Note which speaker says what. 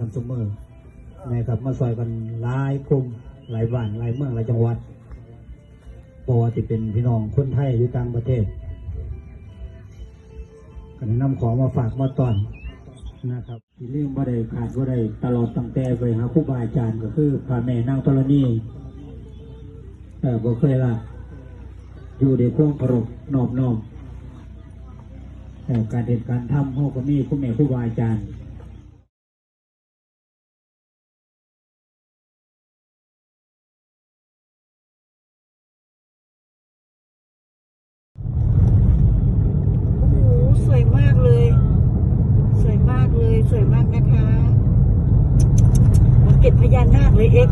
Speaker 1: กันเสมอนะครับมาซอยกันหลายกลุ่มหลายบ้านหลายเมืองหลายจังหวัดเพราะว่าที่เป็นพี่น้องคนไทยอยู่ต่างประเทศกันนำของมาฝากมาตอนนะครับที่เรื่องบ่ได้ขาดบ่ได้ตลอดตั้งแต่ไปหาครูบาอาจารย์ก็คือพระแม่นางธรณีบ่เคยละอยู่ในความเคารพนอบน้อมการเด็ดการทำเฮาก็มีผู้แม่ครูบาอาจารย์
Speaker 2: สวยมากเลยสวยมากเลยสวยมากนะคะเก็บพญานาคเลยเอ็ก